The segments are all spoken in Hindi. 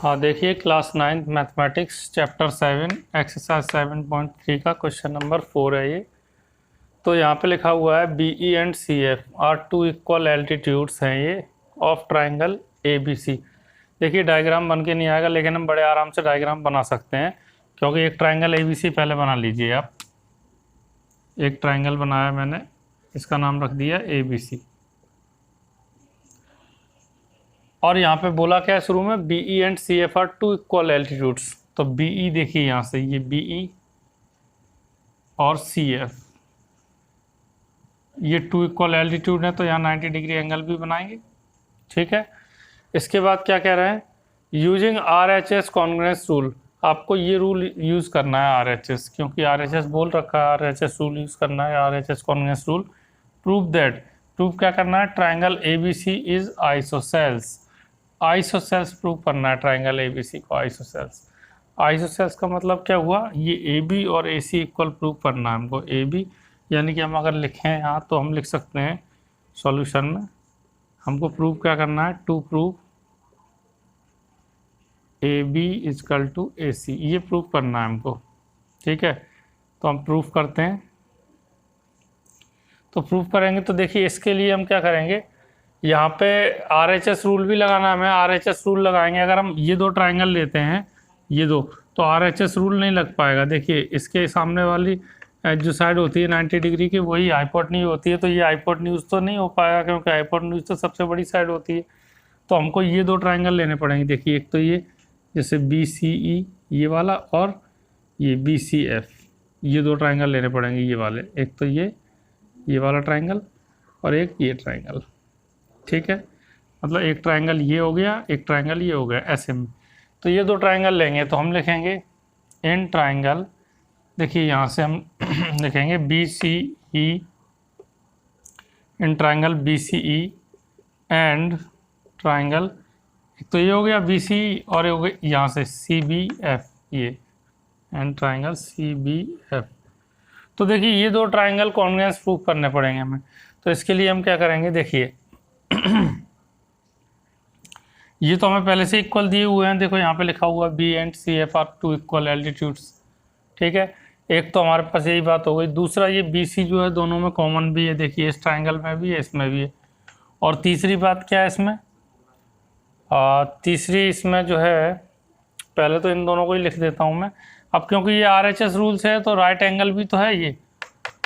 हाँ देखिए, क्लास 9 मैथमेटिक्स चैप्टर 7 एक्सरसाइज 7.3 का क्वेश्चन नंबर 4 है ये। तो यहाँ पे लिखा हुआ है BE and CF are two equal altitudes हैं ये ऑफ ट्राइंगल ABC। देखिए डायग्राम बन के नहीं आएगा, लेकिन हम बड़े आराम से डायग्राम बना सकते हैं, क्योंकि एक ट्राइंगल ABC पहले बना लीजिए आप। एक ट्राइंगल बनाया मैंने, इसका नाम रख दिया ABC। और यहाँ पे बोला क्या है शुरू में, BE and CF are two equal altitudes. तो BE देखिए यहाँ से, ये BE और CF ये टू इक्वल एल्टीट्यूड है, तो यहाँ 90 डिग्री एंगल भी बनाएंगे। ठीक है, इसके बाद क्या कह रहे हैं, यूजिंग RHS कॉन्ग्रुएंस रूल। आपको ये रूल यूज़ करना है RHS, क्योंकि RHS बोल रखा है, RHS रूल यूज़ करना है, RHS congruence rule. Prove that, prove क्या करना है, triangle ABC is isosceles. Isosceles prove करना है ट्राइंगल ABC को, आइसोसेल्स। आइसोसेल्स का मतलब क्या हुआ, ये AB और AC इक्वल प्रूव करना है हमको। AB यानी कि हम अगर लिखें यहाँ तो हम लिख सकते हैं सॉल्यूशन में, हमको प्रूव क्या करना है, to prove AB is equal to AC, ये प्रूव करना है हमको। ठीक है, तो हम प्रूव करते हैं। तो प्रूव करेंगे तो देखिए इसके लिए हम क्या करेंगे, यहाँ पे RHS रूल भी लगाना है हमें। RHS रूल लगाएंगे, अगर हम ये दो ट्राइंगल लेते हैं, ये दो, तो RHS रूल नहीं लग पाएगा। देखिए इसके सामने वाली जो साइड होती है 90 डिग्री की, वही हाइपोटेन्यूज होती है, तो ये हाइपोटेन्यूज तो नहीं हो पाएगा, क्योंकि हाइपोटेन्यूज तो सबसे बड़ी साइड होती है। तो हमको ये दो ट्राइंगल लेने पड़ेंगे। देखिए एक तो ये जैसे BCE ये वाला, और ये BCF, ये दो ट्राइंगल लेने पड़ेंगे ये वाले। एक तो ये वाला ट्राइंगल और एक ये ट्राइंगल। ठीक है, मतलब एक ट्राइंगल ये हो गया, एक ट्राइंगल ये हो गया, ऐसे में। तो ये दो ट्राइंगल लेंगे, तो हम लिखेंगे इन ट्राइंगल, देखिए यहाँ से हम लिखेंगे BCE, in triangle BCE and triangle, एक तो ये हो गया BCE और ये हो गया यहाँ से CBF, ये एंड ट्राइंगल CBF। तो देखिए ये दो ट्राइंगल कॉन्ग्रुएंस प्रूव करने पड़ेंगे हमें। तो इसके लिए हम क्या करेंगे, देखिए ये तो हमें पहले से इक्वल दिए हुए हैं। देखो यहाँ पे लिखा हुआ है B and CF are two equal altitudes. ठीक है, एक तो हमारे पास यही बात हो गई। दूसरा ये BC जो है दोनों में कॉमन भी है, देखिए इस ट्राइंगल में भी है, इसमें भी है। और तीसरी बात क्या है इसमें, तीसरी इसमें जो है, पहले तो इन दोनों को ही लिख देता हूँ मैं। अब क्योंकि ये RHS रूल्स है, तो राइट एंगल भी तो है ये।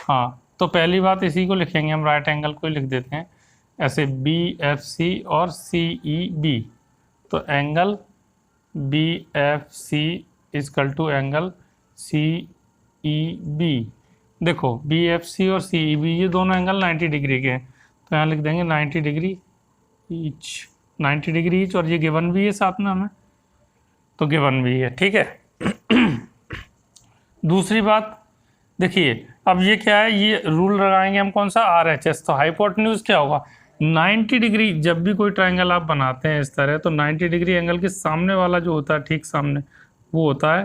हाँ, तो पहली बात इसी को लिखेंगे हम, राइट एंगल को ही लिख देते हैं ऐसे, BFC और CEB। तो angle BFC is equal to angle CEB। देखो BFC और CEB ये दोनों एंगल 90 डिग्री के हैं, तो यहाँ लिख देंगे 90 डिग्री ईच, 90 डिग्री ईच। और ये गिवन भी है साथ में हमें, तो गिवन भी है। ठीक है दूसरी बात देखिए, अब ये क्या है, ये रूल लगाएंगे हम कौन सा, RHS। तो हाइपोटेन्यूज क्या होगा, 90 डिग्री। जब भी कोई ट्राइंगल आप बनाते हैं इस तरह, तो 90 डिग्री एंगल के सामने वाला जो होता है, ठीक सामने, वो होता है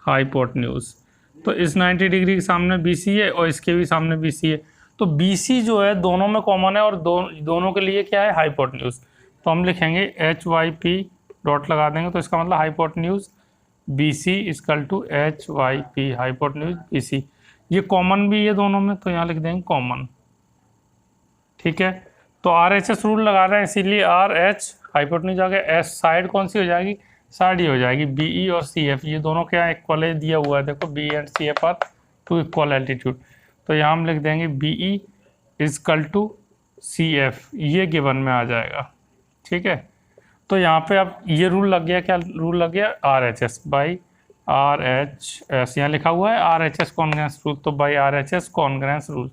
हाइपोटेन्यूज। तो इस 90 डिग्री के सामने BC है और इसके भी सामने BC है, तो BC जो है दोनों में कॉमन है, और दोनों के लिए क्या है, हाइपोटेन्यूज। तो हम लिखेंगे HYP, डॉट लगा देंगे, तो इसका मतलब hypotenuse BC is equal to HYP, hypotenuse BC। ये कॉमन भी है दोनों में, तो यहाँ लिख देंगे कॉमन। ठीक है, तो RHS रूल लगा रहे हैं, इसीलिए RH हाइपोटेन्यूज आ गया, S साइड कौन सी हो जाएगी, साइड ही हो जाएगी। BE और CF ये दोनों क्या इक्वल है, दिया हुआ है, देखो B and CF are two equal altitude. तो यहाँ हम लिख देंगे BE इजकल टू CF, ये गिवन में आ जाएगा। ठीक है, तो यहाँ पे अब ये रूल लग गया, क्या रूल लग गया, RHS बाई RHS, यहाँ लिखा हुआ है RHS कॉन्ग्रुएंस रूल, तो by RHS congruence rule,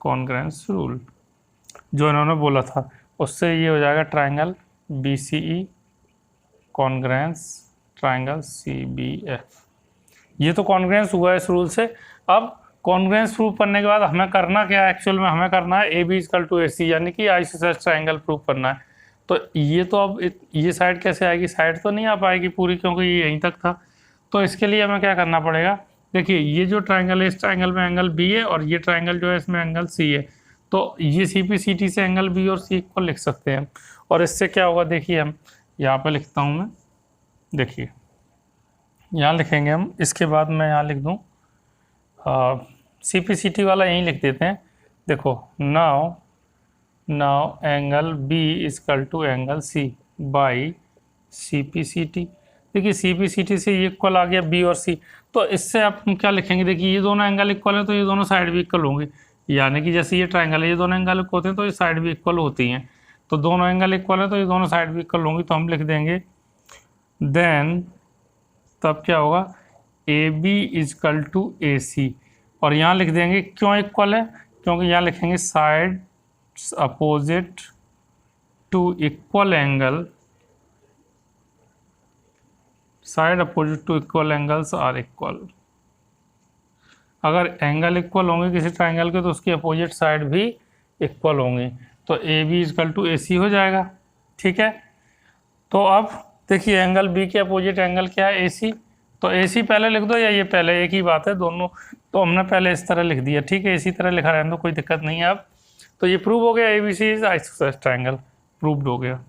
congruence rule जो इन्होंने बोला था, उससे ये हो जाएगा triangle BCE congruence triangle CBF। ये तो कॉन्ग्रुएंस हुआ है इस रूल से। अब कॉन्ग्रुएंस प्रूव करने के बाद हमें करना क्या है, एक्चुअल में हमें करना है AB इजकल टू AC, यानी कि आइसोसेलेस ट्राइंगल प्रूव करना है। तो ये तो अब ये साइड कैसे आएगी, साइड तो नहीं आ पाएगी पूरी, क्योंकि ये यहीं तक था। तो इसके लिए हमें क्या करना पड़ेगा, देखिए ये जो ट्राइंगल है, इस ट्राइंगल में एंगल B है, और ये ट्राइंगल जो है इसमें एंगल C है। तो ये CP CT से एंगल B और C को लिख सकते हैं। और इससे क्या होगा, देखिए हम यहाँ पे लिखता हूँ मैं, देखिए यहाँ लिखेंगे हम, इसके बाद मैं यहाँ लिख दूँ CPCT वाला यहीं लिख देते हैं। देखो now angle B is equal to angle C by CPCT। देखिए CPCT से ये इक्वल आ गया B और C, तो इससे आप क्या लिखेंगे, देखिए ये दोनों एंगल इक्वल है तो ये दोनों साइड भी इक्वल होंगे, यानी कि जैसे ये ट्रायंगल है ये दोनों एंगल इक्वल होते हैं तो ये साइड भी इक्वल होती हैं, तो दोनों एंगल इक्वल है तो ये दोनों साइड भी इक्वल होंगी, तो हम लिख देंगे देन, तब क्या होगा AB इजकल टू AC, और यहाँ लिख देंगे क्यों इक्वल है, क्योंकि यहाँ लिखेंगे side opposite to equal angle, side opposite to equal angles are equal. अगर एंगल इक्वल होंगे किसी ट्रायंगल के तो उसकी अपोजिट साइड भी इक्वल होंगी, तो AB इजकल टू AC हो जाएगा। ठीक है, तो अब देखिए एंगल B के अपोजिट एंगल क्या है, AC, तो AC पहले लिख दो या ये पहले, एक ही बात है दोनों, तो हमने पहले इस तरह लिख दिया, ठीक है, इसी तरह लिखा रहने दो, कोई दिक्कत नहीं है। अब तो ये प्रूव हो गया ABC is isosceles triangle, proved हो गया।